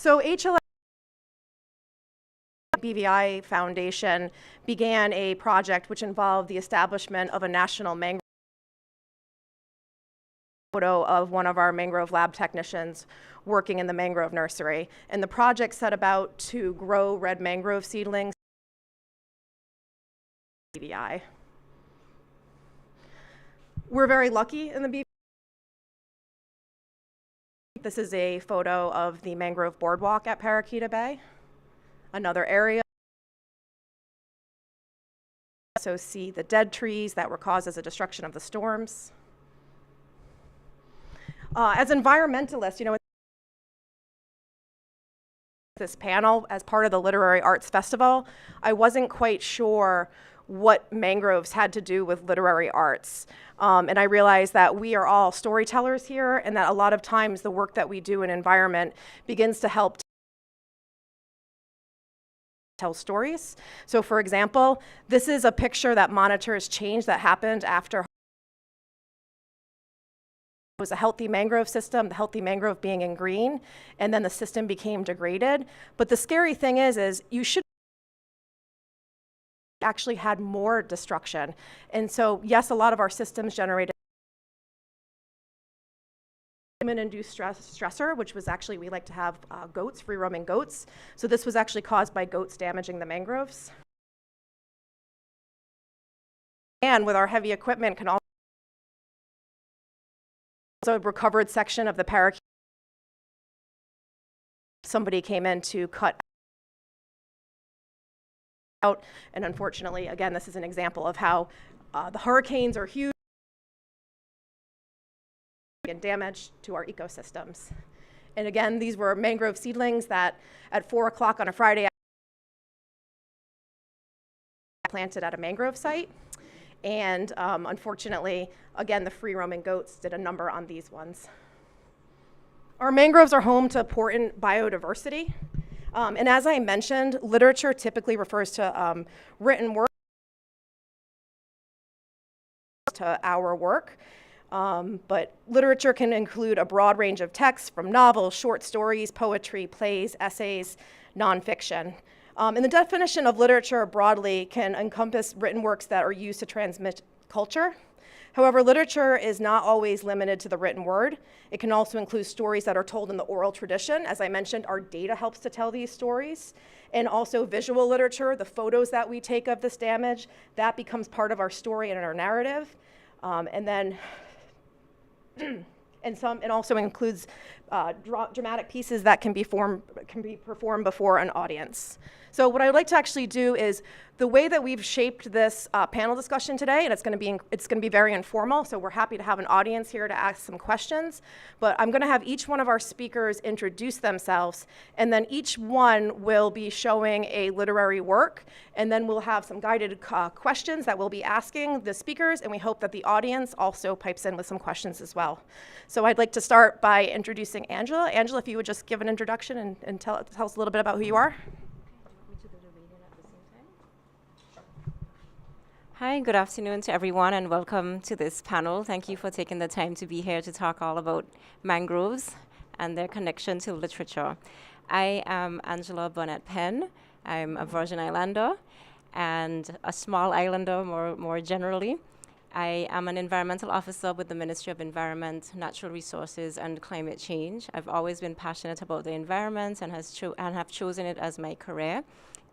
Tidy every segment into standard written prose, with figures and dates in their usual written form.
So HLS BVI Foundation began a project which involved the establishment of a national mangrove photo of one of our mangrove lab technicians working in the mangrove nursery. And the project set about to grow red mangrove seedlings BVI. We're very lucky in the BVI. This is a photo of the mangrove boardwalk at Parakeeta Bay, another area. Also see the dead trees that were caused as a destruction of the storms. As environmentalists, this panel as part of the Literary Arts Festival, I wasn't quite sure what mangroves had to do with literary arts. And I realized that we are all storytellers here, and that a lot of times the work that we do in environment begins to help tell stories. So for example, this is a picture that monitors change that happened after it was a healthy mangrove system, the healthy mangrove being in green, and then the system became degraded. But the scary thing is you should actually had more destruction. And so yes, a lot of our systems generated human-induced stressor, which was actually, we like to have goats, free-roaming goats. So this was actually caused by goats damaging the mangroves. And with our heavy equipment can also a recovered section of the parakeet. Somebody came in to cut out, and unfortunately, again, this is an example of how the hurricanes are huge and damage to our ecosystems. And again, these were mangrove seedlings that at 4 o'clock on a Friday planted at a mangrove site. And unfortunately, again, the free-roaming goats did a number on these ones. Our mangroves are home to important biodiversity. And as I mentioned, literature typically refers to written work to our work. But literature can include a broad range of texts from novels, short stories, poetry, plays, essays, nonfiction. And the definition of literature broadly can encompass written works that are used to transmit culture. However, literature is not always limited to the written word. It can also include stories that are told in the oral tradition. As I mentioned, our data helps to tell these stories. And also visual literature, the photos that we take of this damage, that becomes part of our story and our narrative. And then, and also includes dramatic pieces that can be performed before an audience. So what I would like to actually do is, the way that we've shaped this panel discussion today, and it's going to be very informal, so we're happy to have an audience here to ask some questions, but I'm going to have each one of our speakers introduce themselves, and then each one will be showing a literary work, and then we'll have some guided questions that we'll be asking the speakers, and we hope that the audience also pipes in with some questions as well. So I'd like to start by introducing Angela. Angela, if you would just give an introduction and tell us a little bit about who you are. Hi, good afternoon to everyone and welcome to this panel. Thank you for taking the time to be here to talk all about mangroves and their connection to literature. I am Angela Burnett-Penn. I'm a Virgin Islander and a small islander more generally. I am an environmental officer with the Ministry of Environment, Natural Resources and Climate Change. I've always been passionate about the environment and have chosen it as my career.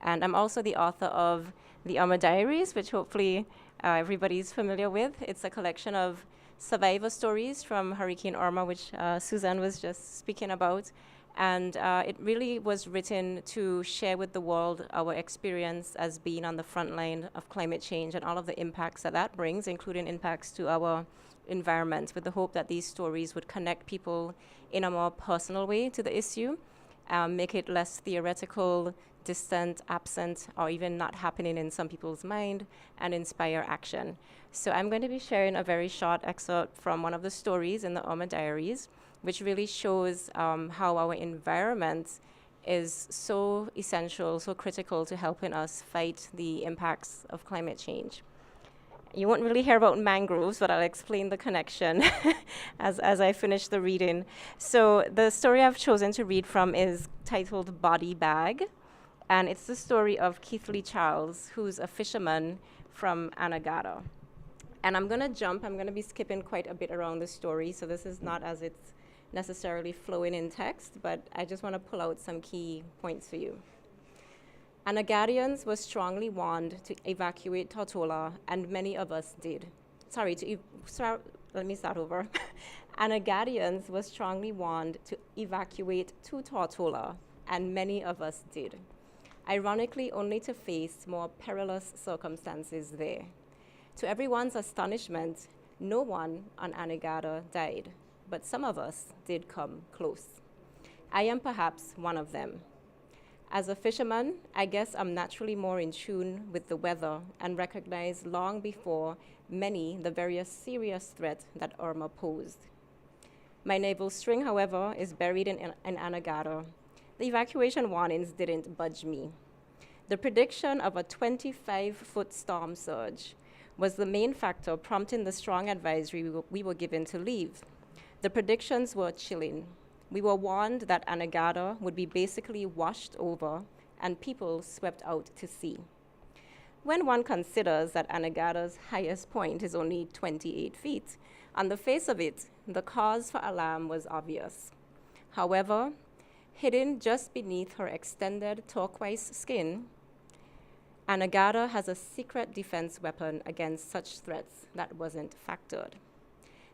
And I'm also the author of the Irma Diaries, which hopefully everybody's familiar with. It's a collection of survivor stories from Hurricane Irma, which Suzanne was just speaking about. And it really was written to share with the world our experience as being on the front line of climate change and all of the impacts that brings, including impacts to our environment, with the hope that these stories would connect people in a more personal way to the issue, make it less theoretical, distant, absent, or even not happening in some people's mind, and inspire action. So I'm going to be sharing a very short excerpt from one of the stories in the Irma Diaries, which really shows how our environment is so essential, so critical to helping us fight the impacts of climate change. You won't really hear about mangroves, but I'll explain the connection as I finish the reading. So the story I've chosen to read from is titled Body Bag, and it's the story of Keith Lee Charles, who's a fisherman from Anegada. And I'm going to be skipping quite a bit around the story, so this is not as it's necessarily flowing in text, but I just want to pull out some key points for you. Anegadians were strongly warned to evacuate Tortola, and many of us did. Let me start over. Anegadians were strongly warned to evacuate to Tortola, and many of us did. Ironically, only to face more perilous circumstances there. To everyone's astonishment, no one on Anegada died, but some of us did come close. I am perhaps one of them. As a fisherman, I guess I'm naturally more in tune with the weather and recognize long before many the very serious threat that Irma posed. My navel string, however, is buried in Anegada. The evacuation warnings didn't budge me. The prediction of a 25-foot storm surge was the main factor prompting the strong advisory we were given to leave. The predictions were chilling. We were warned that Anegada would be basically washed over and people swept out to sea. When one considers that Anegada's highest point is only 28 feet, on the face of it, the cause for alarm was obvious. However, hidden just beneath her extended turquoise skin, Anegada has a secret defense weapon against such threats that wasn't factored.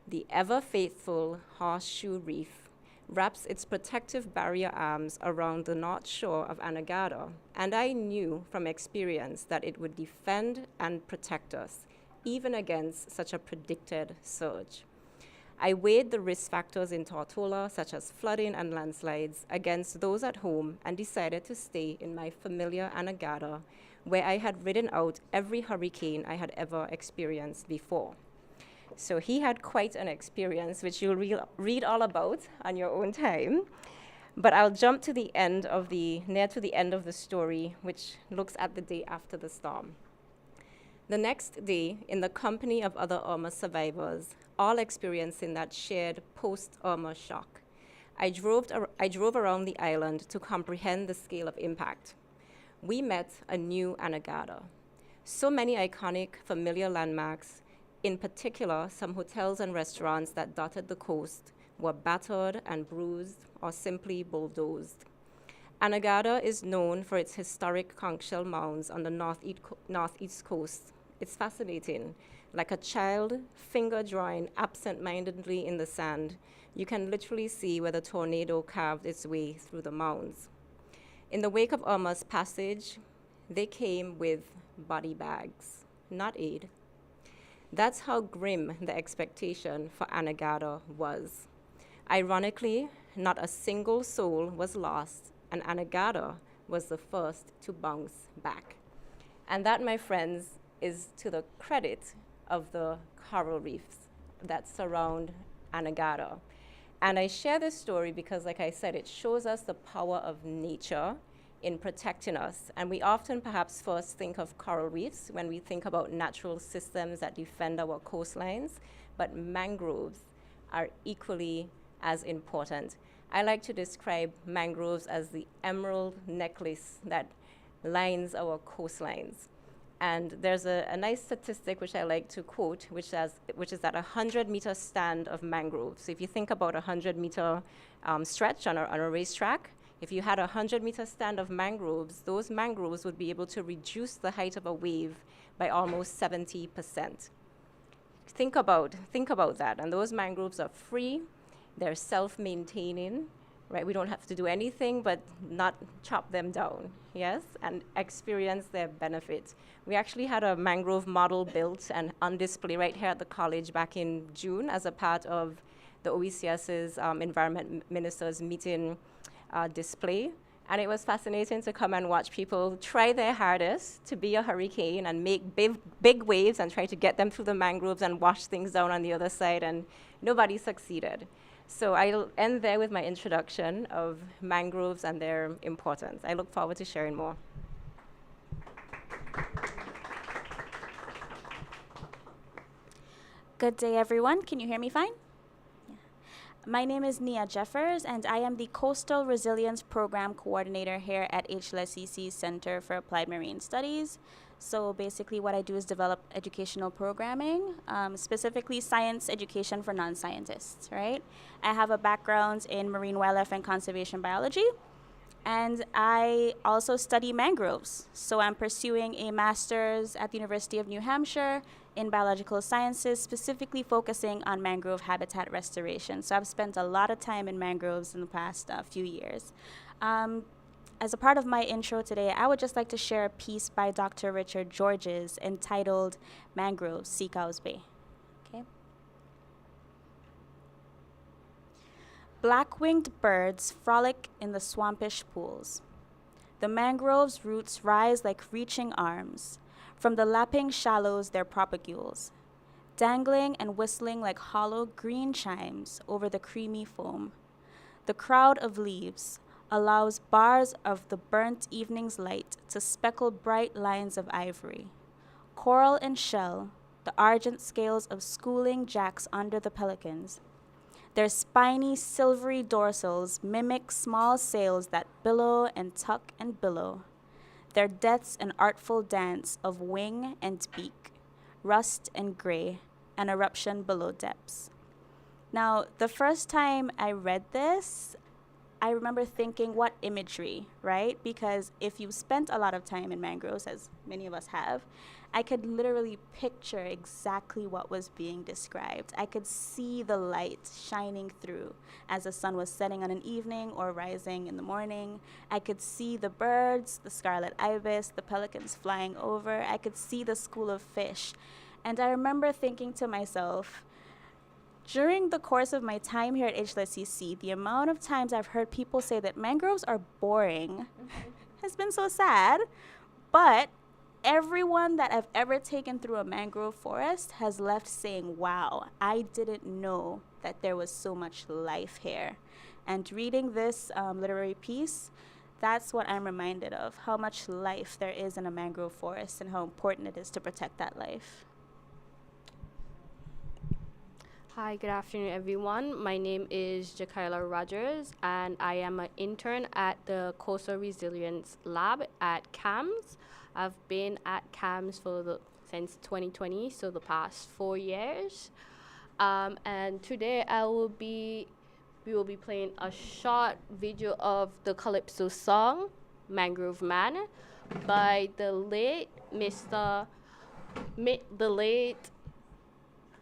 The ever-faithful horseshoe reef wraps its protective barrier arms around the north shore of Anegada, and I knew from experience that it would defend and protect us, even against such a predicted surge. I weighed the risk factors in Tortola, such as flooding and landslides, against those at home and decided to stay in my familiar Anegada, where I had ridden out every hurricane I had ever experienced before. So he had quite an experience, which you'll read all about on your own time. But I'll jump to the end of near to the end of the story, which looks at the day after the storm. The next day, in the company of other Irma survivors, all experiencing that shared post-Irma shock, I drove around the island to comprehend the scale of impact. We met a new Anegada. So many iconic, familiar landmarks, in particular, some hotels and restaurants that dotted the coast were battered and bruised or simply bulldozed. Anegada is known for its historic conch shell mounds on the northeast coast. It's fascinating. Like a child finger-drawing absent-mindedly in the sand, you can literally see where the tornado carved its way through the mounds. In the wake of Irma's passage, they came with body bags, not aid. That's how grim the expectation for Anegada was. Ironically, not a single soul was lost, and Anegada was the first to bounce back. And that, my friends, is to the credit of the coral reefs that surround Anegada. And I share this story because, like I said, it shows us the power of nature in protecting us. And we often perhaps first think of coral reefs when we think about natural systems that defend our coastlines, but mangroves are equally as important. I like to describe mangroves as the emerald necklace that lines our coastlines. And there's a nice statistic which I like to quote, which is that a 100-meter stand of mangroves. So if you think about a 100-meter stretch on a racetrack, if you had a 100-meter stand of mangroves, those mangroves would be able to reduce the height of a wave by almost 70%. Think about that. And those mangroves are free, they're self-maintaining, right? We don't have to do anything but not chop them down, yes, and experience their benefit. We actually had a mangrove model built and on display right here at the college back in June as a part of the OECS's environment ministers meeting display. And it was fascinating to come and watch people try their hardest to be a hurricane and make big waves and try to get them through the mangroves and wash things down on the other side, and nobody succeeded. So I'll end there with my introduction of mangroves and their importance. I look forward to sharing more. Good day, everyone. Can you hear me fine? Yeah. My name is Nia Jeffers, and I am the Coastal Resilience Program Coordinator here at HLSCC's Center for Applied Marine Studies. So basically what I do is develop educational programming, specifically science education for non-scientists, right? I have a background in marine wildlife and conservation biology, and I also study mangroves. So I'm pursuing a master's at the University of New Hampshire in biological sciences, specifically focusing on mangrove habitat restoration. So I've spent a lot of time in mangroves in the past few years. As a part of my intro today, I would just like to share a piece by Dr. Richard Georges entitled Mangroves, Sea Cows Bay. Okay. Black-winged birds frolic in the swampish pools. The mangrove's roots rise like reaching arms. From the lapping shallows their propagules, dangling and whistling like hollow green chimes over the creamy foam. The crowd of leaves allows bars of the burnt evening's light to speckle bright lines of ivory. Coral and shell, the argent scales of schooling jacks under the pelicans. Their spiny, silvery dorsals mimic small sails that billow and tuck and billow. Their death's an artful dance of wing and beak, rust and gray, an eruption below depths. Now, the first time I read this, I remember thinking, what imagery, right? Because if you spent a lot of time in mangroves, as many of us have, I could literally picture exactly what was being described. I could see the light shining through as the sun was setting on an evening or rising in the morning. I could see the birds, the scarlet ibis, the pelicans flying over. I could see the school of fish. And I remember thinking to myself, during the course of my time here at HLSCC, the amount of times I've heard people say that mangroves are boring has been so sad. But everyone that I've ever taken through a mangrove forest has left saying, wow, I didn't know that there was so much life here. And reading this literary piece, that's what I'm reminded of, how much life there is in a mangrove forest and how important it is to protect that life. Hi, good afternoon, everyone. My name is Jakaila Rogers, and I am an intern at the Coastal Resilience Lab at CAMS. I've been at CAMS since 2020, so the past 4 years. And today we will be playing a short video of the Calypso song, Mangrove Man, by the late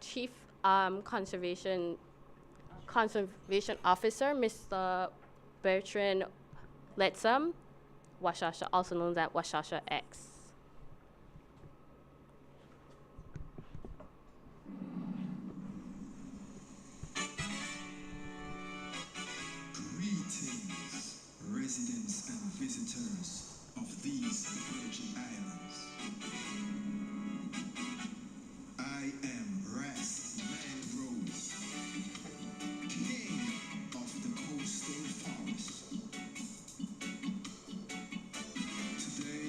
Chief Conservation Officer, Mr. Bertrand Letzam, Washasha, also known as Washasha X. Greetings, residents and visitors of these Virgin Islands. I am Ras Mangrove, king of the coastal forest. Today,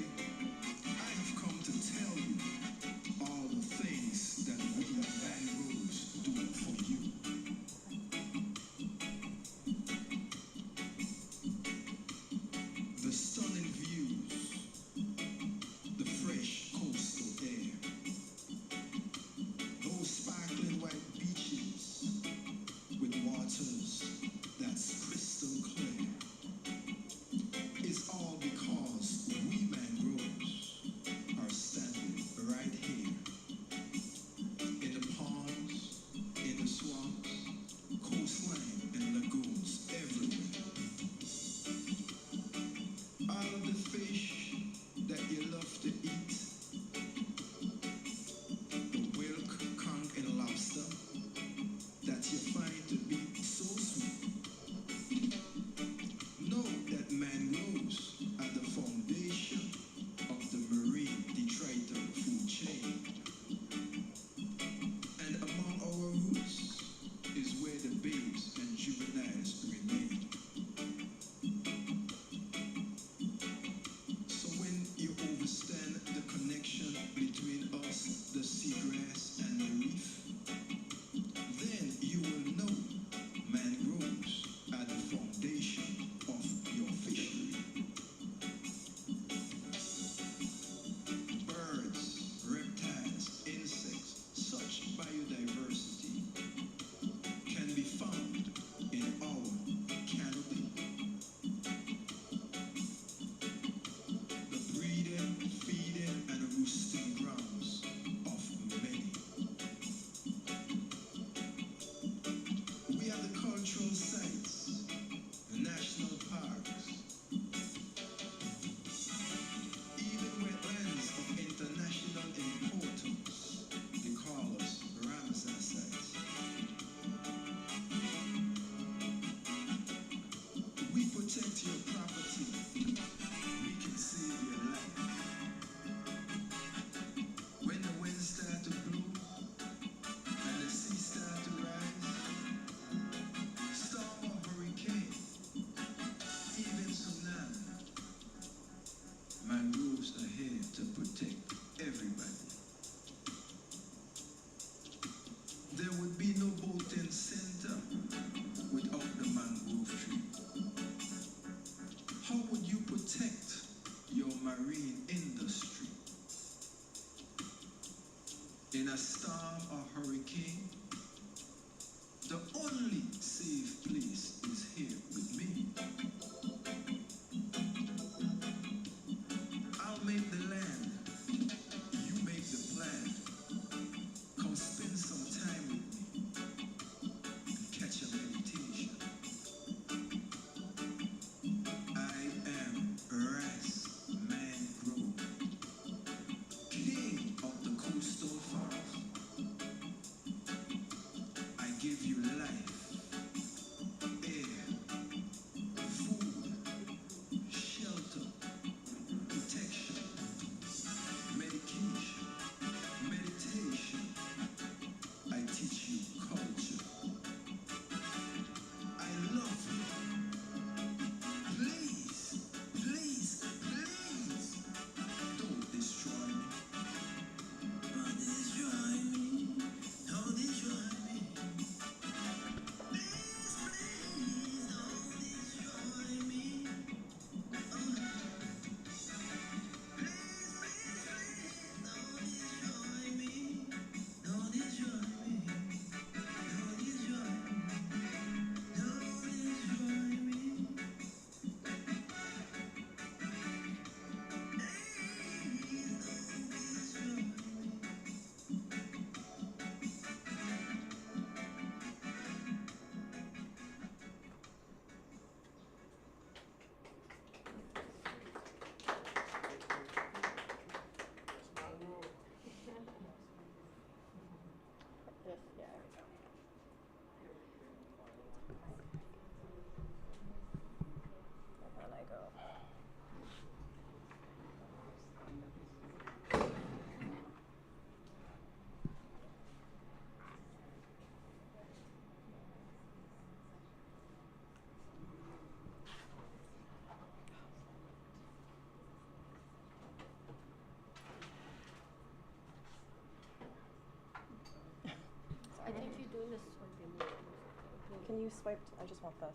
Can you swipe? I just want this.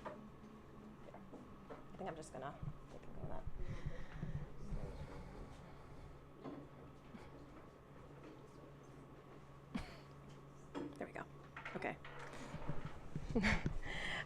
Here. I think I'm just gonna take a minute. There we go. Okay.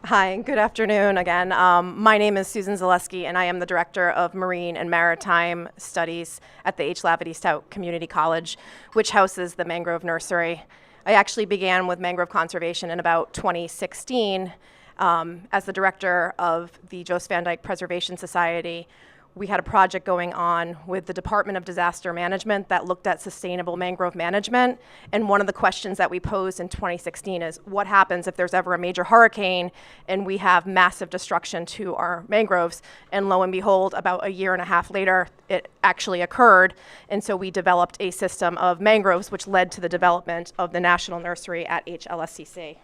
Hi, good afternoon again. My name is Susan Zaleski, and I am the Director of Marine and Maritime Studies at the H. Lavity Stout Community College, which houses the Mangrove Nursery. I actually began with mangrove conservation in about 2016 as the director of the Joseph Van Dyke Preservation Society. We had a project going on with the Department of Disaster Management that looked at sustainable mangrove management. And one of the questions that we posed in 2016 is, what happens if there's ever a major hurricane and we have massive destruction to our mangroves? And lo and behold, about a year and a half later, it actually occurred. And so we developed a system of mangroves, which led to the development of the National Nursery at HLSCC.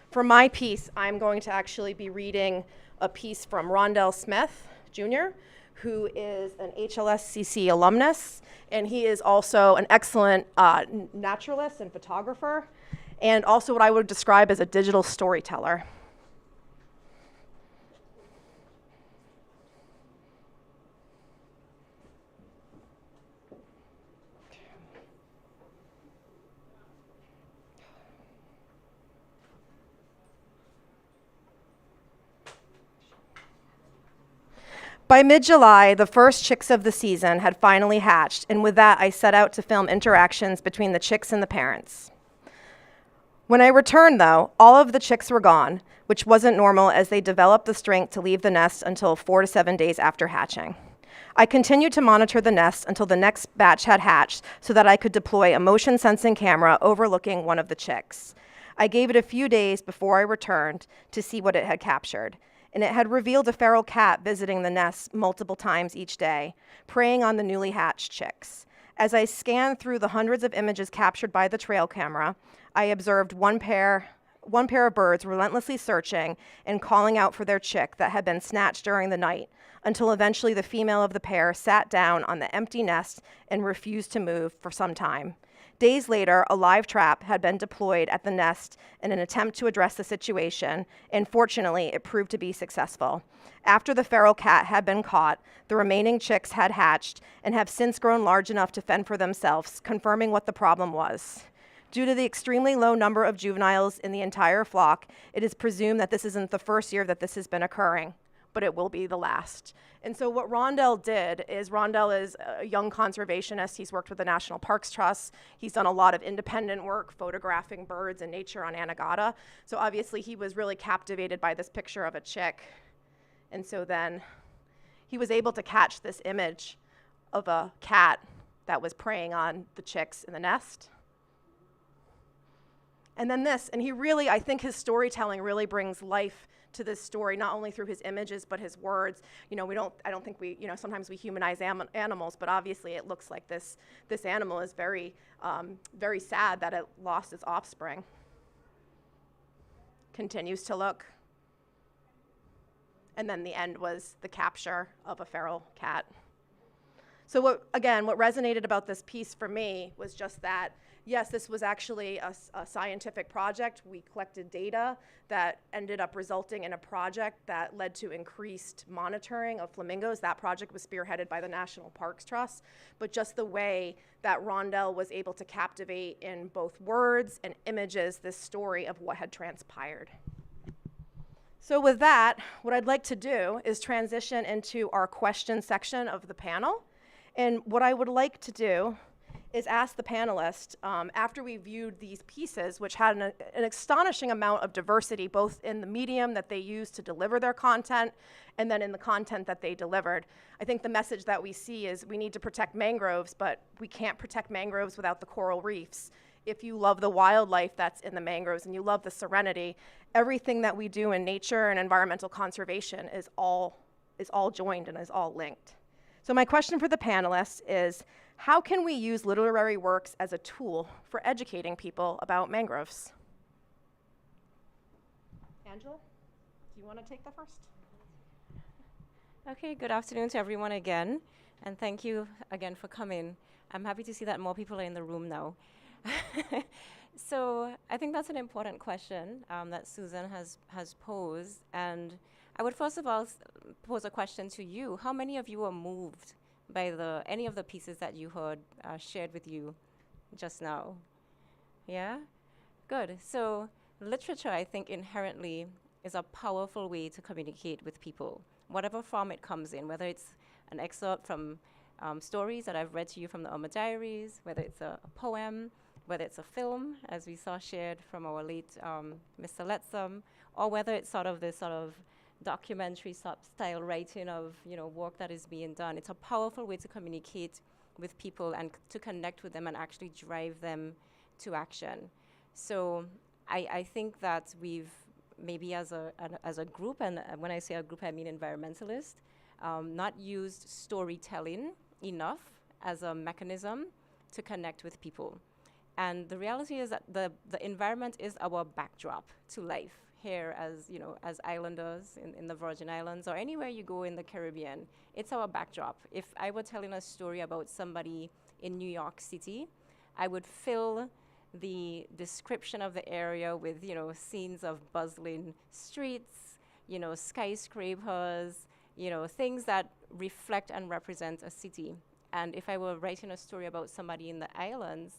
For my piece, I'm going to actually be reading a piece from Rondell Smith, Jr., who is an HLSCC alumnus, and he is also an excellent naturalist and photographer, and also what I would describe as a digital storyteller. By mid-July, the first chicks of the season had finally hatched, and with that, I set out to film interactions between the chicks and the parents. When I returned, though, all of the chicks were gone, which wasn't normal as they developed the strength to leave the nest until 4 to 7 days after hatching. I continued to monitor the nest until the next batch had hatched so that I could deploy a motion-sensing camera overlooking one of the chicks. I gave it a few days before I returned to see what it had captured, and it had revealed a feral cat visiting the nest multiple times each day, preying on the newly hatched chicks. As I scanned through the hundreds of images captured by the trail camera, I observed one pair of birds relentlessly searching and calling out for their chick that had been snatched during the night, until eventually the female of the pair sat down on the empty nest and refused to move for some time. Days later, a live trap had been deployed at the nest in an attempt to address the situation, and fortunately, it proved to be successful. After the feral cat had been caught, the remaining chicks had hatched and have since grown large enough to fend for themselves, confirming what the problem was. Due to the extremely low number of juveniles in the entire flock, it is presumed that this isn't the first year that this has been occurring, but it will be the last. And so what Rondell did is, Rondell is a young conservationist. He's worked with the National Parks Trust. He's done a lot of independent work photographing birds and nature on Anegada. So obviously he was really captivated by this picture of a chick. And so then he was able to catch this image of a cat that was preying on the chicks in the nest. And then this, and he really, I think his storytelling really brings life to this story, not only through his images, but his words. You know, I don't think we, sometimes we humanize animals, but obviously it looks like this animal is very, very sad that it lost its offspring. Continues to look. And then the end was the capture of a feral cat. So what resonated about this piece for me was just that, yes, this was actually a scientific project. We collected data that ended up resulting in a project that led to increased monitoring of flamingos. That project was spearheaded by the National Parks Trust. But just the way that Rondell was able to captivate in both words and images this story of what had transpired. So with that, what I'd like to do is transition into our question section of the panel. And what I would like to do is ask the panelists, after we viewed these pieces, which had an astonishing amount of diversity, both in the medium that they used to deliver their content, and then in the content that they delivered. I think the message that we see is we need to protect mangroves, but we can't protect mangroves without the coral reefs. If you love the wildlife that's in the mangroves and you love the serenity, everything that we do in nature and environmental conservation is all joined and is all linked. So my question for the panelists is, how can we use literary works as a tool for educating people about mangroves? Angela, do you want to take that first? Okay, good afternoon to everyone again, and thank you again for coming. I'm happy to see that more people are in the room now. So I think that's an important question that Susan has posed. And I would first of all pose a question to you. How many of you were moved by any of the pieces that you heard shared with you just now? Yeah? Good. So literature, I think, inherently is a powerful way to communicate with people, whatever form it comes in, whether it's an excerpt from stories that I've read to you from the Irma Diaries, whether it's a poem, whether it's a film, as we saw shared from our late Mr. Lettsome, or whether it's this documentary style writing of work that is being done. It's a powerful way to communicate with people and to connect with them and actually drive them to action. So I think that we've maybe as a group, and when I say a group I mean environmentalists, not used storytelling enough as a mechanism to connect with people. And the reality is that the environment is our backdrop to life here as islanders in the Virgin Islands or anywhere you go in the Caribbean. It's our backdrop. If I were telling a story about somebody in New York City, I would fill the description of the area with, scenes of bustling streets, skyscrapers, things that reflect and represent a city. And if I were writing a story about somebody in the islands,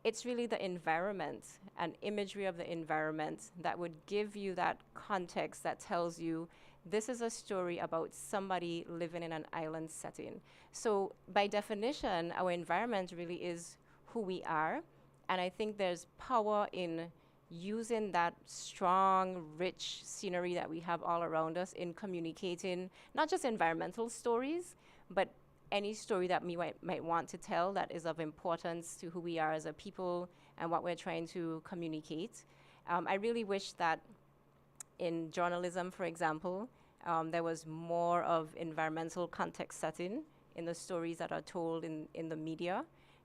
it's really the environment and imagery of the environment that would give you that context that tells you this is a story about somebody living in an island setting. So by definition, our environment really is who we are. And I think there's power in using that strong, rich scenery that we have all around us in communicating not just environmental stories, but any story that we might want to tell that is of importance to who we are as a people and what we're trying to communicate. I really wish that in journalism, for example, there was more of environmental context setting in the stories that are told in the media,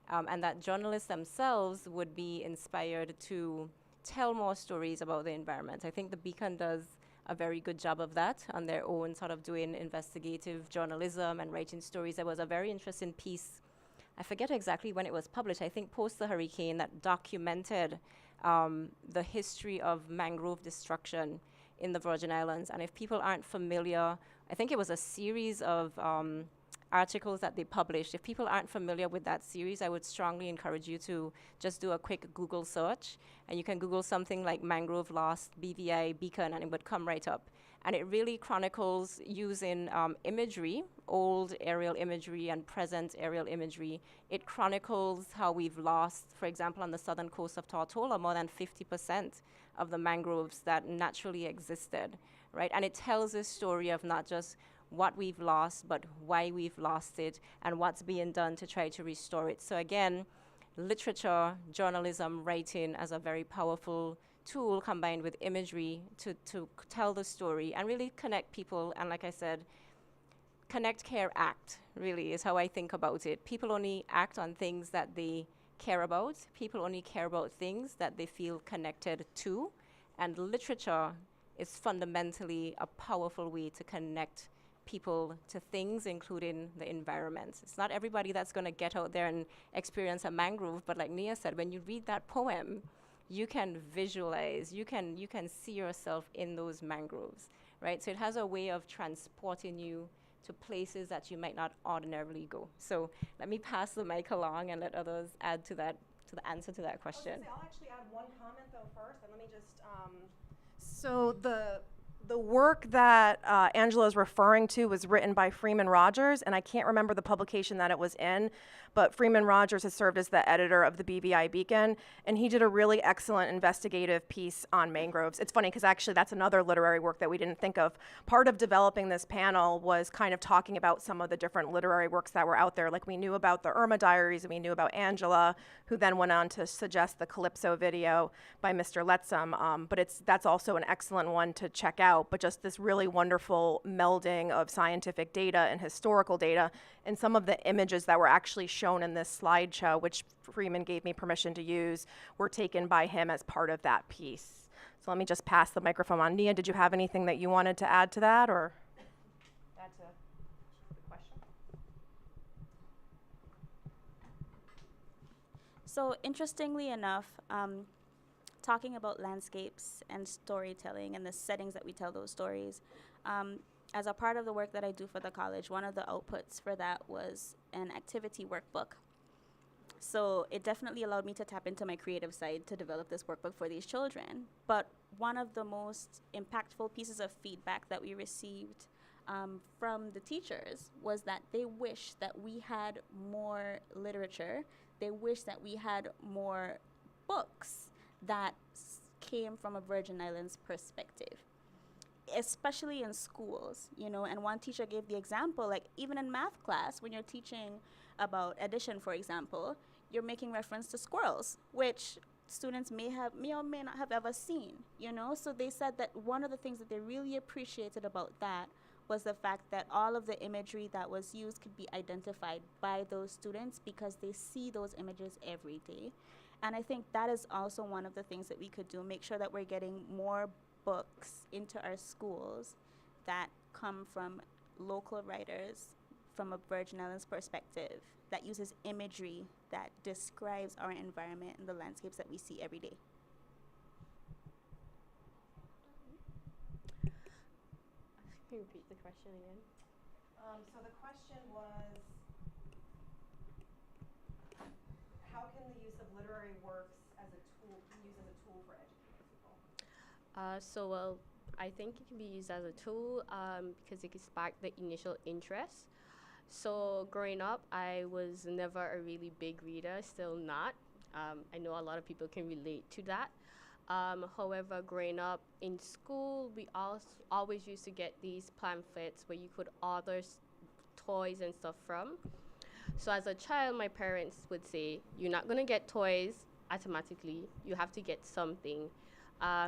and that journalists themselves would be inspired to tell more stories about the environment. I think the Beacon does a very good job of that on their own, doing investigative journalism and writing stories. There was a very interesting piece, I forget exactly when it was published, I think post the hurricane, that documented the history of mangrove destruction in the Virgin Islands. And if people aren't familiar, I think it was a series of articles that they published. If people aren't familiar with that series, I would strongly encourage you to just do a quick Google search, and you can Google something like Mangrove Lost, BVI, Beacon, and it would come right up. And it really chronicles using imagery, old aerial imagery and present aerial imagery. It chronicles how we've lost, for example, on the southern coast of Tortola, more than 50% of the mangroves that naturally existed, right? And it tells a story of not just what we've lost, but why we've lost it and what's being done to try to restore it. So again, literature, journalism, writing as a very powerful tool combined with imagery to tell the story and really connect people. And like I said, connect, care, act really is how I think about it. People only act on things that they care about. People only care about things that they feel connected to. And literature is fundamentally a powerful way to connect people to things, including the environment. It's not everybody that's going to get out there and experience a mangrove, but like Nia said, when you read that poem, you can visualize, you can see yourself in those mangroves, right? So it has a way of transporting you to places that you might not ordinarily go. So let me pass the mic along and let others add to that, to the answer to that question. I'll actually add one comment though first, and let me just, so the work that Angela is referring to was written by Freeman Rogers, and I can't remember the publication that it was in, but Freeman Rogers has served as the editor of the BVI Beacon, and he did a really excellent investigative piece on mangroves. It's funny because actually that's another literary work that we didn't think of. Part of developing this panel was kind of talking about some of the different literary works that were out there. Like we knew about the Irma Diaries, and we knew about Angela, who then went on to suggest the Calypso video by Mr. Lettsome, but that's also an excellent one to check out. But just this really wonderful melding of scientific data and historical data, and some of the images that were actually shown in this slideshow, which Freeman gave me permission to use, were taken by him as part of that piece. So let me just pass the microphone on. Nia, did you have anything that you wanted to add to that, or add to the question? So interestingly enough, talking about landscapes and storytelling and the settings that we tell those stories. As a part of the work that I do for the college, one of the outputs for that was an activity workbook. So it definitely allowed me to tap into my creative side to develop this workbook for these children. But one of the most impactful pieces of feedback that we received from the teachers was that they wish that we had more literature. They wish that we had more books that came from a Virgin Islands perspective, especially in schools, you know. And one teacher gave the example, like even in math class, when you're teaching about addition, for example, you're making reference to squirrels, which students may or may not have ever seen, you know. So they said that one of the things that they really appreciated about that was the fact that all of the imagery that was used could be identified by those students because they see those images every day. And I think that is also one of the things that we could do, make sure that we're getting more books into our schools that come from local writers from a Virgin Islands perspective that uses imagery that describes our environment and the landscapes that we see every day. Can you repeat the question again? So the question was, how can the use of literary works as a tool be used as a tool for educating people? Well, I think it can be used as a tool because it can spark the initial interest. So growing up, I was never a really big reader, still not. I know a lot of people can relate to that. However, growing up in school, we always used to get these pamphlets where you could order toys and stuff from. So as a child, my parents would say, you're not going to get toys automatically. You have to get something.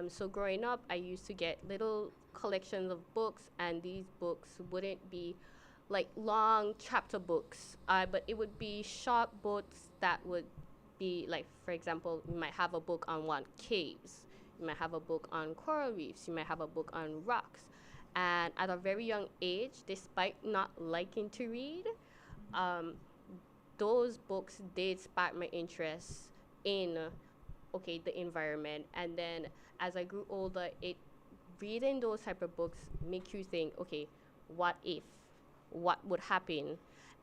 So growing up, I used to get little collections of books, and these books wouldn't be like long chapter books, but it would be short books that would be like, for example, you might have a book on caves, you might have a book on coral reefs, you might have a book on rocks. And at a very young age, despite not liking to read, those books did spark my interest in the environment. And then as I grew older, reading those type of books make you think, okay, what if, what would happen?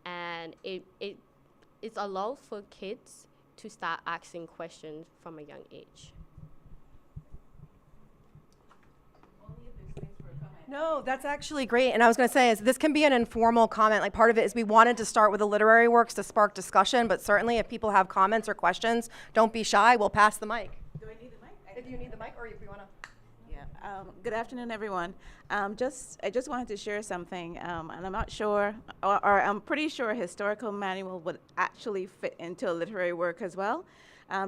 And it's allowed for kids to start asking questions from a young age. No, that's actually great. And I was going to say, is this can be an informal comment. Like, part of it is we wanted to start with the literary works to spark discussion, but certainly if people have comments or questions, don't be shy. We'll pass the mic. Do I need the mic? If you need the mic, or if you want to. Yeah. Good afternoon, everyone. I just wanted to share something, and I'm not sure, or I'm pretty sure a historical manual would actually fit into a literary work as well.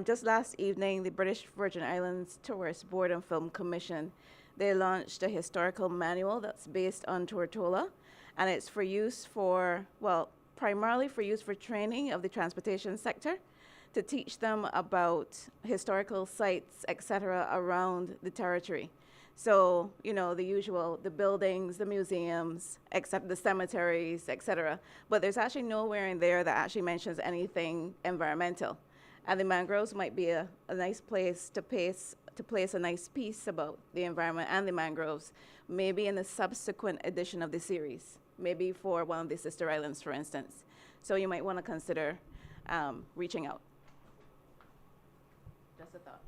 Just last evening, the British Virgin Islands Tourist Board and Film Commission, they launched a historical manual that's based on Tortola, and it's for use primarily for use for training of the transportation sector, to teach them about historical sites, etc., around the territory. So, you know, the usual, the buildings, the museums, except the cemeteries, etc. But there's actually nowhere in there that actually mentions anything environmental. And the mangroves might be a nice place to place a nice piece about the environment and the mangroves, maybe in a subsequent edition of the series, maybe for one of the sister islands, for instance. So you might want to consider reaching out. Just a thought.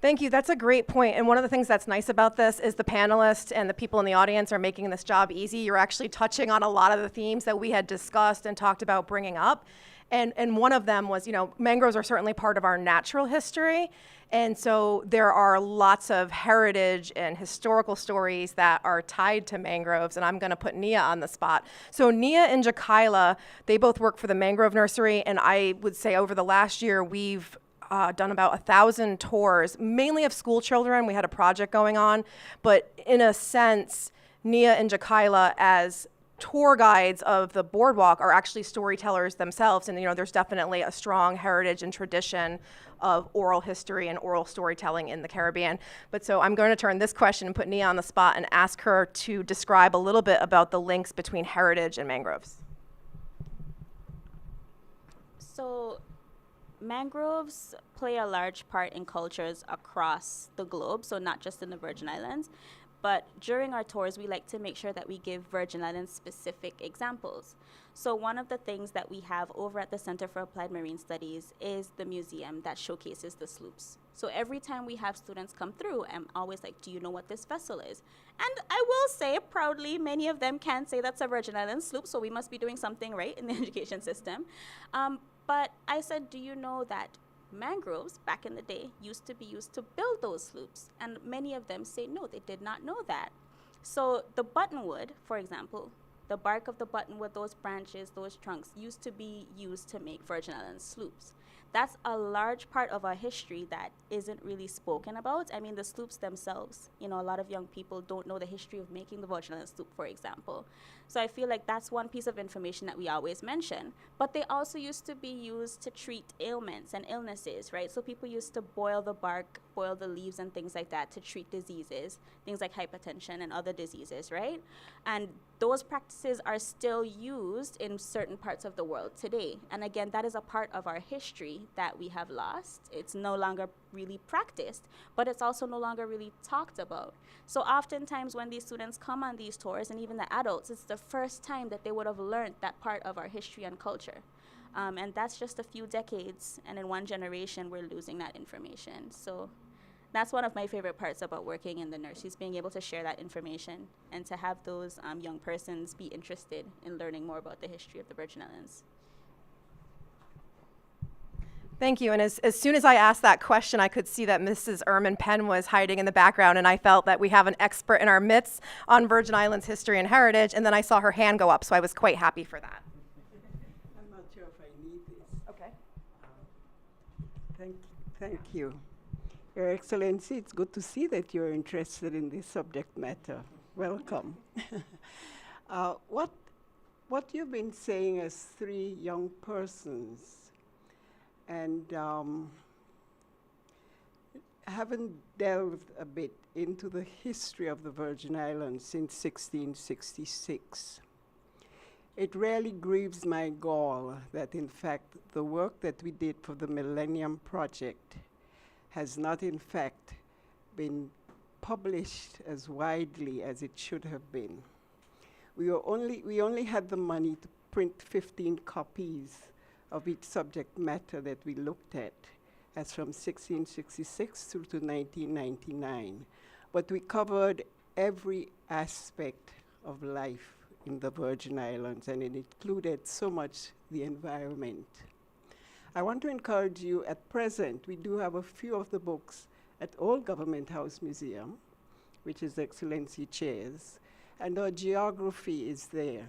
Thank you. That's a great point. And one of the things that's nice about this is the panelists and the people in the audience are making this job easy. You're actually touching on a lot of the themes that we had discussed and talked about bringing up. And one of them was, mangroves are certainly part of our natural history. And so there are lots of heritage and historical stories that are tied to mangroves. And I'm going to put Nia on the spot. So Nia and Jakaila, they both work for the Mangrove Nursery. And I would say over the last year, we've done about 1,000 tours, mainly of school children. We had a project going on. But in a sense, Nia and Jakaila, as tour guides of the boardwalk, are actually storytellers themselves. And there's definitely a strong heritage and tradition of oral history and oral storytelling in the Caribbean. But so I'm going to turn this question and put Nia on the spot and ask her to describe a little bit about the links between heritage and mangroves. So Mangroves play a large part in cultures across the globe, so not just in the Virgin Islands. But during our tours, we like to make sure that we give Virgin Islands specific examples. So one of the things that we have over at the Center for Applied Marine Studies is the museum that showcases the sloops. So every time we have students come through, I'm always like, do you know what this vessel is? And I will say proudly, many of them can say that's a Virgin Islands sloop, so we must be doing something right in the education system. But I said, do you know that mangroves back in the day used to be used to build those sloops? And many of them say no, they did not know that. So the buttonwood, for example, the bark of the buttonwood, those branches, those trunks, used to be used to make Virgin Islands sloops. That's a large part of our history that isn't really spoken about. I mean, the sloops themselves, you know, a lot of young people don't know the history of making the Virgin Islands sloop, for example. So I feel like that's one piece of information that we always mention. But they also used to be used to treat ailments and illnesses, right? So people used to boil the bark, boil the leaves and things like that to treat diseases, things like hypertension and other diseases, right? And those practices are still used in certain parts of the world today. And again, that is a part of our history that we have lost. It's no longer really practiced, but it's also no longer really talked about. So oftentimes when these students come on these tours, and even the adults, it's the first time that they would have learned that part of our history and culture. And that's just a few decades, and in one generation, we're losing that information. So that's one of my favorite parts about working in the nurseries, being able to share that information and to have those young persons be interested in learning more about the history of the Virgin Islands. Thank you. And as soon as I asked that question, I could see that Mrs. Erman Penn was hiding in the background, and I felt that we have an expert in our midst on Virgin Islands history and heritage, and then I saw her hand go up, so I was quite happy for that. I'm not sure if I need this. Okay. Thank you. Your Excellency, it's good to see that you're interested in this subject matter. Welcome. What you've been saying as three young persons, and haven't delved a bit into the history of the Virgin Islands since 1666. It really grieves my gall that, in fact, the work that we did for the Millennium Project has not, in fact, been published as widely as it should have been. We only had the money to print 15 copies of each subject matter that we looked at, as from 1666 through to 1999. But we covered every aspect of life in the Virgin Islands, and it included so much the environment. I want to encourage you, at present, we do have a few of the books at Old Government House Museum, which His Excellency chairs, and our geography is there.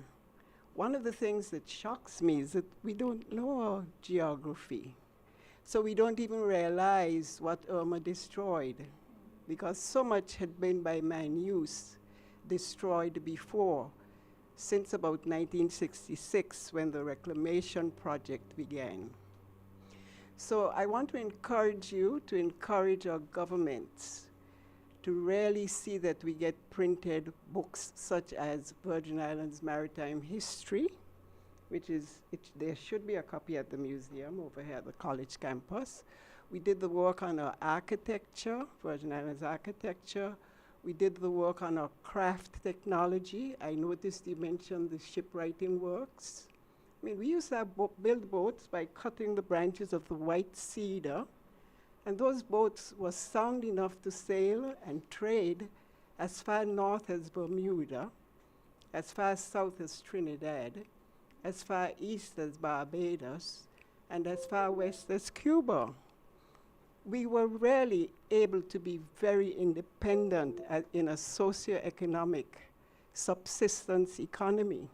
One of the things that shocks me is that we don't know our geography. So we don't even realize what Irma destroyed, because so much had been by man use destroyed before, since about 1966, when the reclamation project began. So I want to encourage you to encourage our governments to really see that we get printed books such as Virgin Islands Maritime History, which is, there should be a copy at the museum over here at the college campus. We did the work on our architecture, Virgin Islands architecture. We did the work on our craft technology. I noticed you mentioned the shipwrighting works. I mean, we used to build boats by cutting the branches of the white cedar, and those boats were sound enough to sail and trade as far north as Bermuda, as far south as Trinidad, as far east as Barbados, and as far west as Cuba. We were really able to be very independent in a socioeconomic subsistence economy.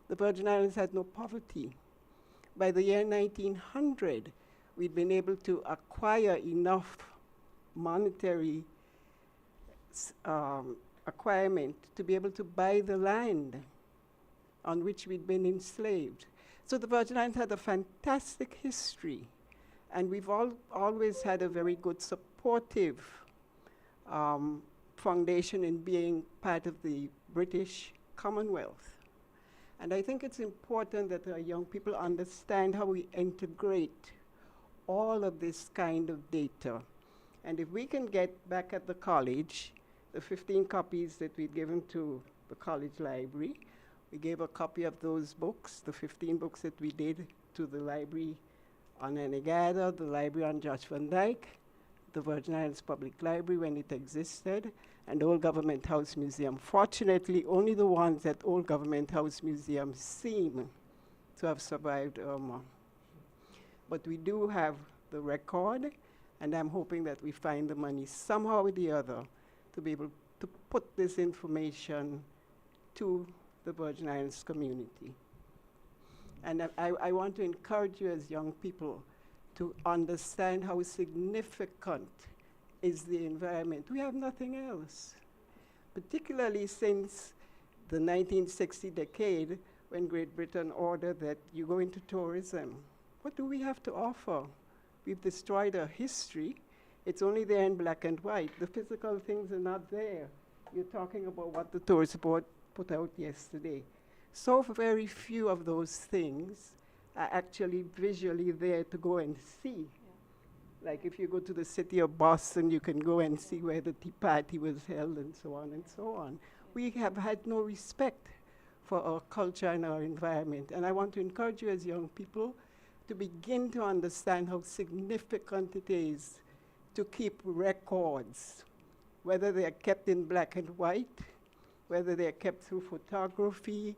The Virgin Islands had no poverty. By the year 1900, we'd been able to acquire enough monetary acquirement to be able to buy the land on which we'd been enslaved. So the Virgin Islands had a fantastic history, and we've always had a very good supportive foundation in being part of the British Commonwealth. And I think it's important that our young people understand how we integrate all of this kind of data. And if we can get back at the college, the 15 copies that we'd given to the college library, we gave a copy of those books, the 15 books that we did, to the library on Anegada, the library on Josh Van Dyke, the Virgin Islands Public Library when it existed, and Old Government House Museum. Fortunately, only the ones at Old Government House Museum seem to have survived Irma. But we do have the record, and I'm hoping that we find the money somehow or the other to be able to put this information to the Virgin Islands community. And I want to encourage you as young people to understand how significant is the environment. We have nothing else, particularly since the 1960 decade when Great Britain ordered that you go into tourism. What do we have to offer? We've destroyed our history. It's only there in black and white. The physical things are not there. You're talking about what the tourist board put out yesterday. So very few of those things are actually visually there to go and see. Yeah. Like if you go to the city of Boston, you can go and see where the Tea Party was held and so on and so on. Yeah. We have had no respect for our culture and our environment. And I want to encourage you as young people to begin to understand how significant it is to keep records, whether they are kept in black and white, whether they are kept through photography,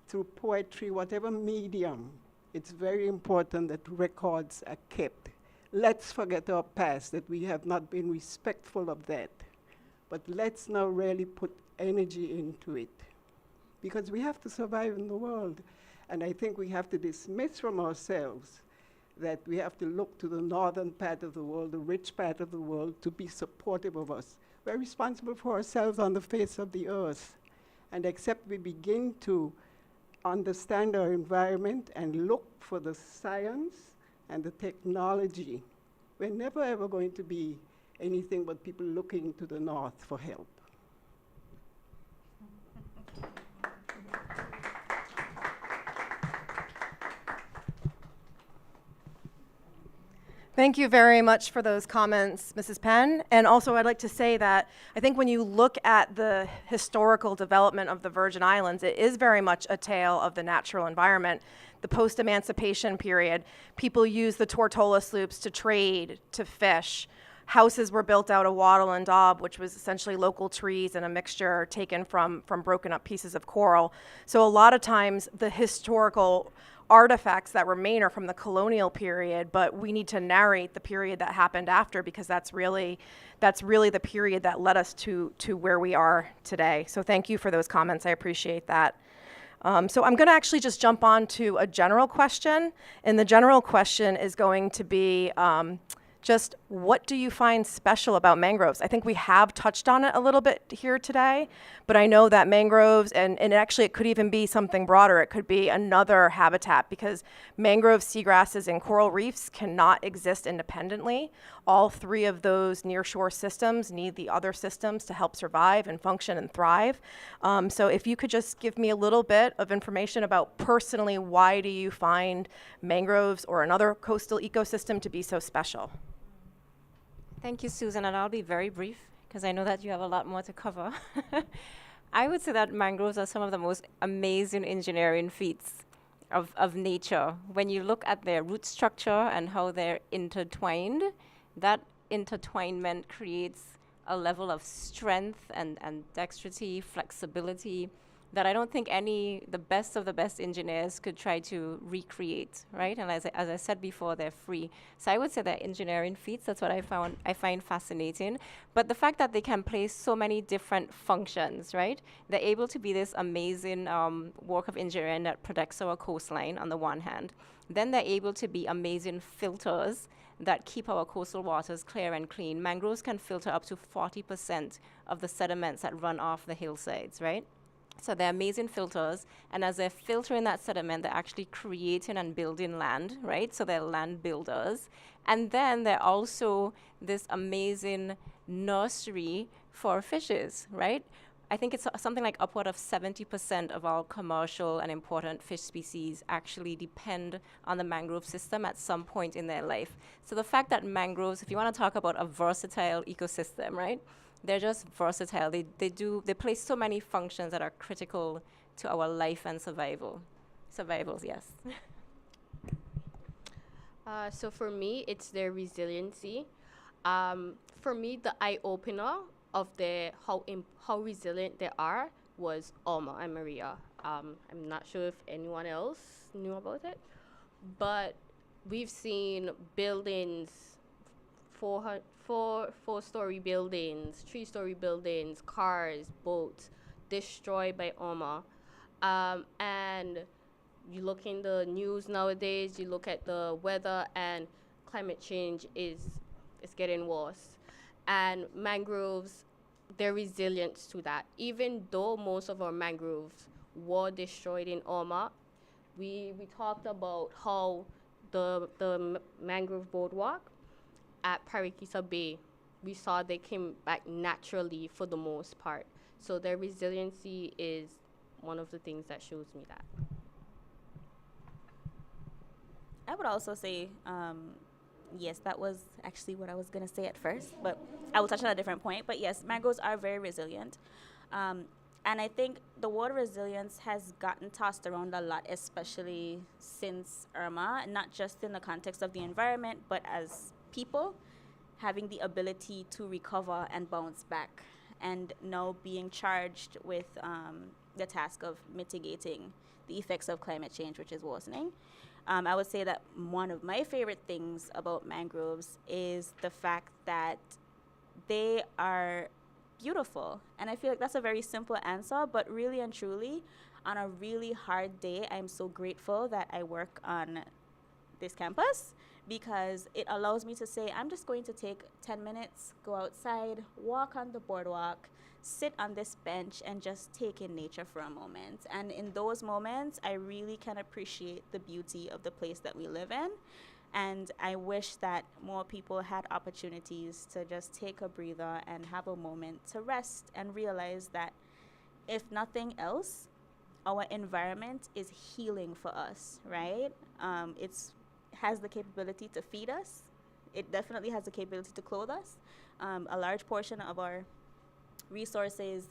through poetry, whatever medium. It's very important that records are kept. Let's forget our past, that we have not been respectful of that. But let's now really put energy into it, because we have to survive in the world. And I think we have to dismiss from ourselves that we have to look to the northern part of the world, the rich part of the world, to be supportive of us. We're responsible for ourselves on the face of the earth. And except we begin to understand our environment and look for the science and the technology, we're never ever going to be anything but people looking to the north for help. Thank you very much for those comments, Mrs. Penn. And also I'd like to say that I think when you look at the historical development of the Virgin Islands, it is very much a tale of the natural environment. The post-emancipation period, people used the Tortola sloops to trade, to fish. Houses were built out of wattle and daub, which was essentially local trees and a mixture taken from broken up pieces of coral. So a lot of times the historical artifacts that remain are from the colonial period, but we need to narrate the period that happened after, because that's really the period that led us to where we are today. So thank you for those comments. I appreciate that. So I'm going to actually just jump on to a general question, and the general question is going to be just what do you find special about mangroves? I think we have touched on it a little bit here today, but I know that mangroves, and actually it could even be something broader. It could be another habitat, because mangrove seagrasses and coral reefs cannot exist independently. All three of those nearshore systems need the other systems to help survive and function and thrive. So if you could just give me a little bit of information about personally, why do you find mangroves or another coastal ecosystem to be so special? Thank you, Susan, and I'll be very brief because I know that you have a lot more to cover. I would say that mangroves are some of the most amazing engineering feats of nature. When you look at their root structure and how they're intertwined, that intertwinement creates a level of strength and dexterity, flexibility, that I don't think the best of the best engineers could try to recreate, right? And as I said before, they're free. So I would say they're engineering feats. That's what I find fascinating. But the fact that they can play so many different functions, right? They're able to be this amazing work of engineering that protects our coastline on the one hand. Then they're able to be amazing filters that keep our coastal waters clear and clean. Mangroves can filter up to 40% of the sediments that run off the hillsides, right? So they're amazing filters, and as they're filtering that sediment, they're actually creating and building land, right? So they're land builders. And then they're also this amazing nursery for fishes, right? I think it's something like upward of 70% of all commercial and important fish species actually depend on the mangrove system at some point in their life. So the fact that mangroves, if you want to talk about a versatile ecosystem, right? They're just versatile. They play so many functions that are critical to our life and survival. Survivals, yes. So for me, it's their resiliency. For me, the eye opener of how resilient they are was Alma and Maria. I'm not sure if anyone else knew about it, but we've seen buildings, four-story buildings, three-story buildings, cars, boats destroyed by Alma. And you look in the news nowadays, you look at the weather, and climate change is getting worse. And mangroves, their resilience to that. Even though most of our mangroves were destroyed in Alma, we talked about how the mangrove boardwalk at Parikisa Bay, we saw they came back naturally for the most part. So their resiliency is one of the things that shows me that. I would also say, yes, that was actually what I was going to say at first, but I will touch on a different point. But yes, mangroves are very resilient. And I think the word resilience has gotten tossed around a lot, especially since Irma, not just in the context of the environment, but as people having the ability to recover and bounce back, and now being charged with the task of mitigating the effects of climate change, which is worsening. I would say that one of my favorite things about mangroves is the fact that they are beautiful. And I feel like that's a very simple answer, but really and truly, on a really hard day, I'm so grateful that I work on this campus, because it allows me to say, I'm just going to take 10 minutes, go outside, walk on the boardwalk, sit on this bench, and just take in nature for a moment. And in those moments, I really can appreciate the beauty of the place that we live in. And I wish that more people had opportunities to just take a breather and have a moment to rest and realize that, if nothing else, our environment is healing for us, right? It's has the capability to feed us. It definitely has the capability to clothe us. A large portion of our resources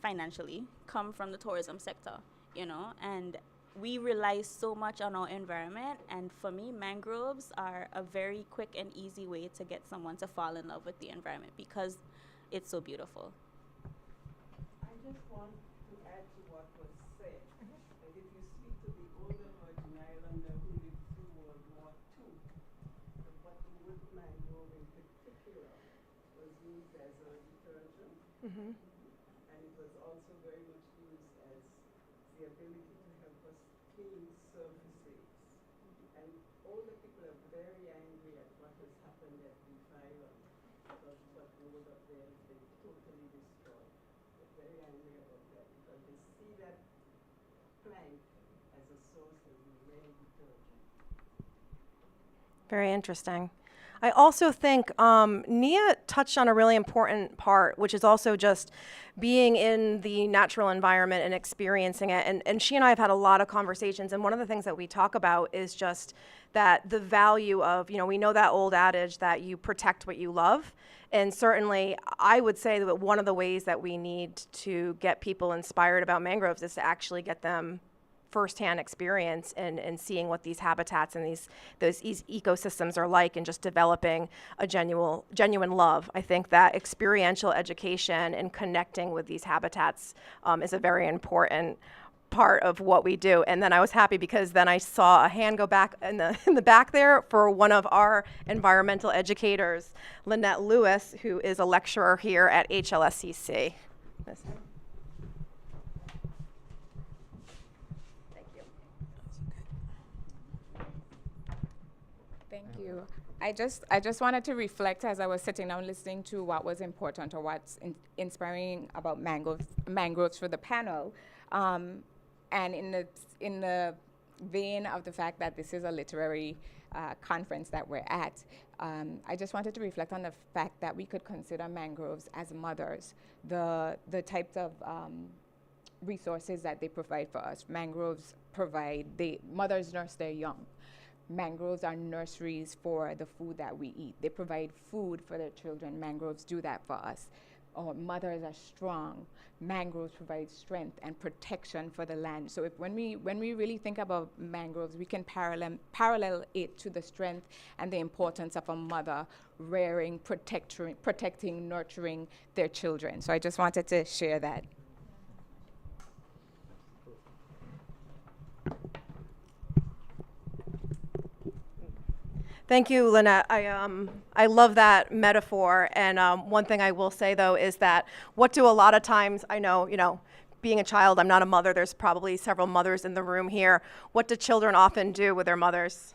financially come from the tourism sector, and we rely so much on our environment. And for me, mangroves are a very quick and easy way to get someone to fall in love with the environment, because it's so beautiful. I just want to add to what was said. That if you speak to the older Virgin Islander who lived through World War II, what the wood mangrove in particular was used as a detergent, and it was also very much used as the ability to help us clean surfaces. And older people are very angry at what has happened at Beef Island, because what road up there has been totally destroyed. They're very angry about that, because they see that plank as a source of many detergent. Very interesting. I also think Nia touched on a really important part, which is also just being in the natural environment and experiencing it. And she and I have had a lot of conversations, and one of the things that we talk about is just that the value of, we know that old adage that you protect what you love. And certainly, I would say that one of the ways that we need to get people inspired about mangroves is to actually get them firsthand experience and seeing what these habitats and these ecosystems are like, and just developing a genuine love. I think that experiential education and connecting with these habitats is a very important part of what we do. And then I was happy because then I saw a hand go back in the back there for one of our environmental educators, Lynette Lewis, who is a lecturer here at HLSCC. Thank you. I just wanted to reflect as I was sitting down listening to what was important or what's inspiring about mangroves for the panel. And in the vein of the fact that this is a literary conference that we're at. I just wanted to reflect on the fact that we could consider mangroves as mothers, the types of resources that they provide for us. Mangroves provide, mothers nurse their young. Mangroves are nurseries for the food that we eat. They provide food for their children. Mangroves do that for us. Mothers are strong. Mangroves provide strength and protection for the land. So when we really think about mangroves, we can parallel it to the strength and the importance of a mother rearing, protecting, nurturing their children. So I just wanted to share that. Thank you, Lynette. I love that metaphor. And one thing I will say, though, is that what do a lot of times, I know, being a child, I'm not a mother, there's probably several mothers in the room here. What do children often do with their mothers?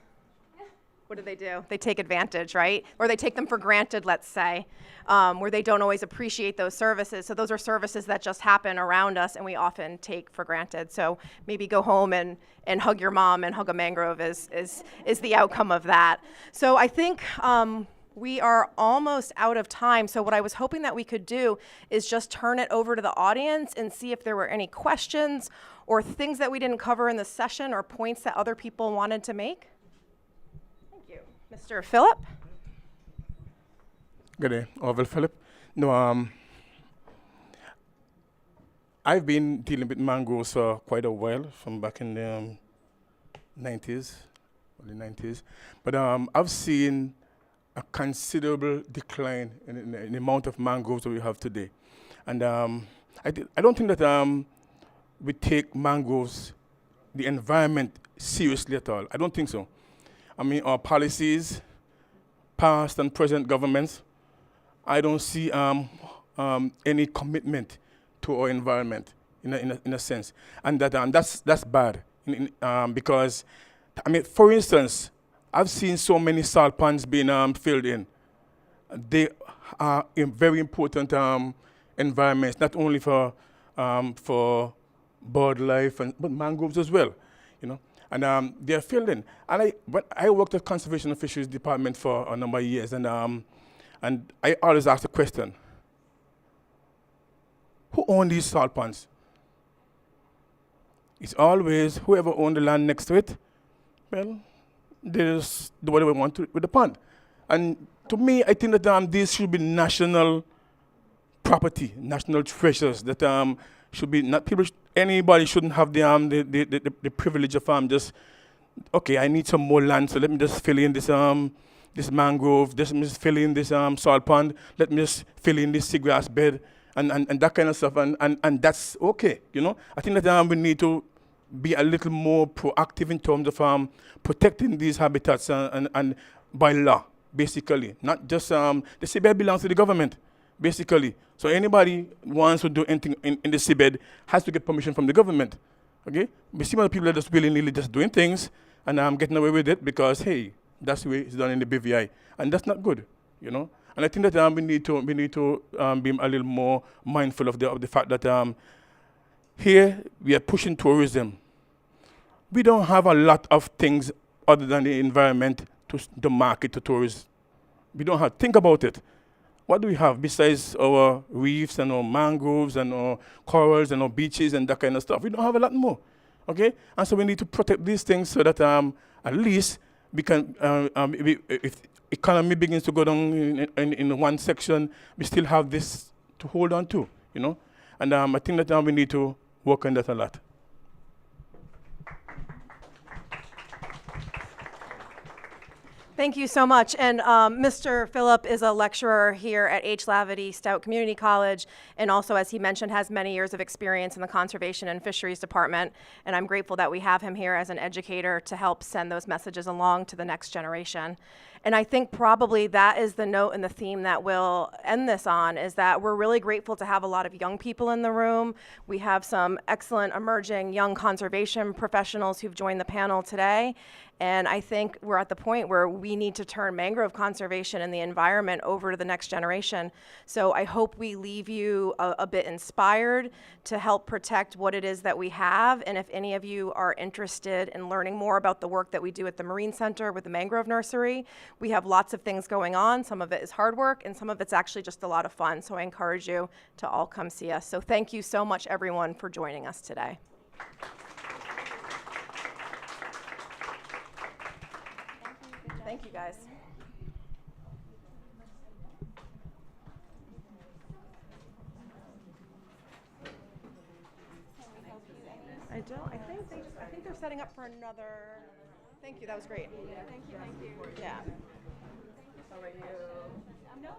What do? They take advantage, right? Or they take them for granted, let's say, where they don't always appreciate those services. So those are services that just happen around us and we often take for granted. So maybe go home and hug your mom and hug a mangrove is the outcome of that. So I think we are almost out of time. So what I was hoping that we could do is just turn it over to the audience and see if there were any questions or things that we didn't cover in the session or points that other people wanted to make. Mr. Phillip? Good day, Orville Phillip. No, I've been dealing with mangroves for quite a while, from back in the 90s, early 90s. But I've seen a considerable decline in the amount of mangroves that we have today. And I don't think that we take mangroves, the environment, seriously at all. I don't think so. I mean, our policies, past and present governments, I don't see any commitment to our environment in a sense, and that's bad because, I mean, for instance, I've seen so many salt ponds being filled in. They are very important environments, not only for bird life but mangroves as well, you know. And they're filled in. And I worked at Conservation and Fisheries Department for a number of years, and I always ask the question, who owns these salt ponds? It's always whoever owns the land next to it, well, they just do whatever they want with the pond. And to me, I think that these should be national property, national treasures that should be not people. Anybody shouldn't have the privilege of just, okay, I need some more land, so let me just fill in this this mangrove, let me just fill in this salt pond, let me just fill in this seagrass bed, and that kind of stuff, and that's okay, you know. I think that we need to be a little more proactive in terms of protecting these habitats and by law, basically, not just the seabed belongs to the government. Basically, so anybody wants to do anything in the seabed has to get permission from the government. Okay, we see other people that are just willy-nilly just doing things and getting away with it because hey, that's the way it's done in the BVI, and that's not good, you know. And I think that we need to be a little more mindful of the fact that here we are pushing tourism. We don't have a lot of things other than the environment to market to tourists. We don't have. Think about it. What do we have besides our reefs and our mangroves and our corals and our beaches and that kind of stuff? We don't have a lot more, okay? And so we need to protect these things so that at least we can, if economy begins to go down in one section, we still have this to hold on to, you know? And I think that we need to work on that a lot. Thank you so much. And Mr. Phillip is a lecturer here at H. Lavity Stout Community College, and also, as he mentioned, has many years of experience in the Conservation and Fisheries Department. And I'm grateful that we have him here as an educator to help send those messages along to the next generation. And I think probably that is the note and the theme that we'll end this on, is that we're really grateful to have a lot of young people in the room. We have some excellent emerging young conservation professionals who've joined the panel today. And I think we're at the point where we need to turn mangrove conservation and the environment over to the next generation. So I hope we leave you a bit inspired to help protect what it is that we have. And if any of you are interested in learning more about the work that we do at the Marine Center with the Mangrove Nursery, we have lots of things going on. Some of it is hard work, and some of it's actually just a lot of fun. So I encourage you to all come see us. So thank you so much, everyone, for joining us today. Thank you, guys. I don't. I think they're setting up for another. Thank you. That was great. Thank you. Yeah. How are you?